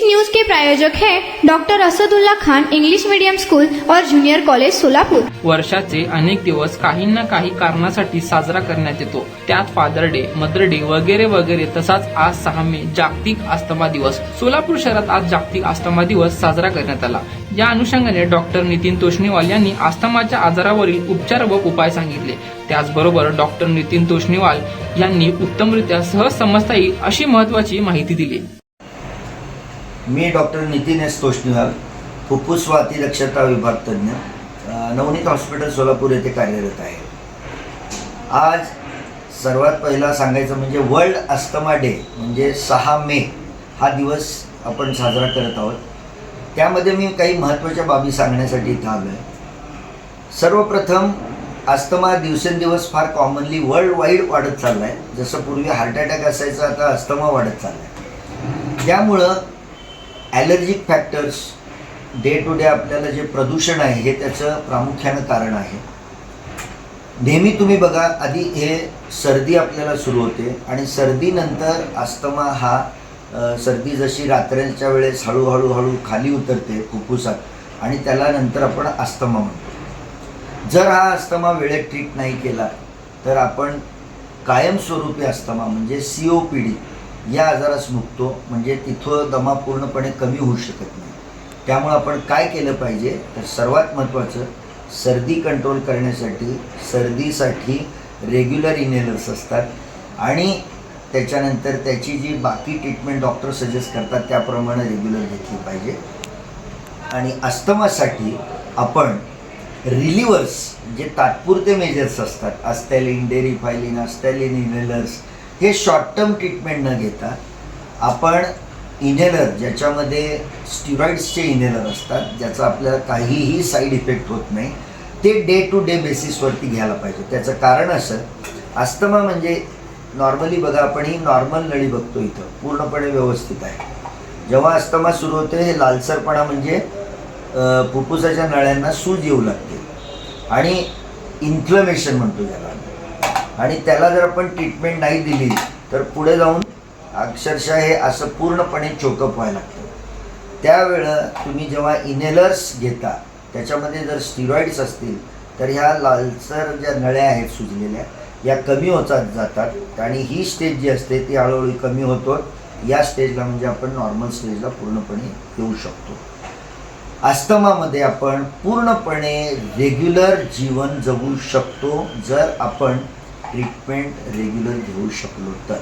News के प्रायोजक हैं doctor Asadullah Khan English medium school और जूनियर कॉलेज सोलापूर। वर्षाचे अनेक दिवस काही ना काही कारणासाठी साजरा करण्यात येतो। त्यात फादर डे, मदर डे वगैरे वगैरे। तसाच आज 6 मे जागतिक अस्थमा दिवस। सोलापूर शहरात आज जागतिक अस्थमा दिवस साजरा करण्यात आला। या अनुषंगाने डॉक्टर नितीन तोष्णीवाल यांनी अस्थमाच्या आजारावरील उपचार व उपाय सांगितले। त्याचबरोबर डॉक्टर नितीन तोष्णीवाल यांनी उत्तमरित्या सहज समजता येईल अशी महत्त्वाची माहिती दिली। मी डॉक्टर नितीन एस तोष्णीवाल, फुफ्फुस व अतिदक्षता विभाग तज्ञ, नवनीत हॉस्पिटल सोलापूर येथे कार्यरत आहे। आज सर्वात पहिला सांगायचं म्हणजे वर्ल्ड अस्थमा डे म्हणजे 6 मे हा दिवस आपण साजरा करत आहोत। त्यामध्ये मी काही महत्त्वाच्या बाबी सांगण्यासाठी इथं आलो आहे। सर्वप्रथम अस्थमा दिवसेंदिवस फार कॉमनली वर्ल्ड वाईड वाढत चालला आहे। जसं पूर्वी हार्ट अटॅक असायचा, आता अस्थमा वाढत चालला आहे। त्यामुळं allergic factors day to day आपल्याला जे प्रदूषण आहे हे त्याचं प्रामुख्यानं कारण आहे। नेहमी तुम्ही बघा, आधी हे सर्दी आपल्याला सुरू होते आणि सर्दीनंतर अस्थमा हा सर्दी जशी रात्रीच्या वेळेस हळूहळू खाली उतरते फुफ्फुसात आणि त्याला नंतर आपण अस्थमा म्हणतो। जर हा अस्थमा वेळेत ट्रीट नाही केला तर आपण कायमस्वरूपी अस्थमा म्हणजे COPD या आजारास मुक्तो, म्हणजे तिथं दमा पूर्णपणे कमी होऊ शकत नाही। त्यामुळे आपण काय केलं पाहिजे तर सर्वात महत्त्वाचं, सर्दी कंट्रोल करण्यासाठी सर्दीसाठी रेग्युलर इनहेलर्स असतात आणि त्याच्यानंतर त्याची जी बाकी ट्रीटमेंट डॉक्टर सजेस्ट करतात त्याप्रमाणे रेग्युलर घेतली पाहिजे। आणि अस्थमासाठी आपण रिलिव्हर्स जे तात्पुरते मेजर्स असतात, अस्थॅलिन, डेरिफायलिन, अस्थॅलिन इनहेलर्स, हे शॉर्ट टर्म ट्रीटमेंट न घेता आपण इनहेलर ज्याच्यामध्ये स्टिरॉइड्सचे इनहेलर असतात, ज्याचा आपल्याला काहीही साईड इफेक्ट होत नाही, ते डे टू डे बेसिसवरती घ्यायला पाहिजे। त्याचं कारण असं, अस्थमा म्हणजे नॉर्मली बघा, आपण ही नॉर्मल नळी बघतो, इथं पूर्णपणे व्यवस्थित आहे। जेव्हा अस्थमा सुरू होते हे लालसरपणा म्हणजे फुफ्फुसाच्या नळ्यांना सूज येऊ लागते आणि इन्फ्लमेशन म्हणतो त्याला, आणि त्याला जर आपण ट्रीटमेंट नाही दिली तर पुढे जाऊन अक्षरशः हे असं पूर्णपणे चोकअप व्हायला लागतं। त्यावेळेला तुम्ही जेव्हा इनहेलर्स घेता त्याच्यामध्ये जर स्टिरॉइड्स असतील तर ह्या लालसर ज्या नळ्या आहेत सुजलेल्या या कमी होतात जातात आणि ही स्टेज जी असते ती हळूहळू कमी होतो। या स्टेजला म्हणजे आपण नॉर्मल स्टेजला पूर्णपणे येऊ शकतो। अस्थमामध्ये आपण पूर्णपणे रेग्युलर जीवन जगू शकतो जर आपण ट्रीटमेंट रेग्युलर घेऊ शकलो तर।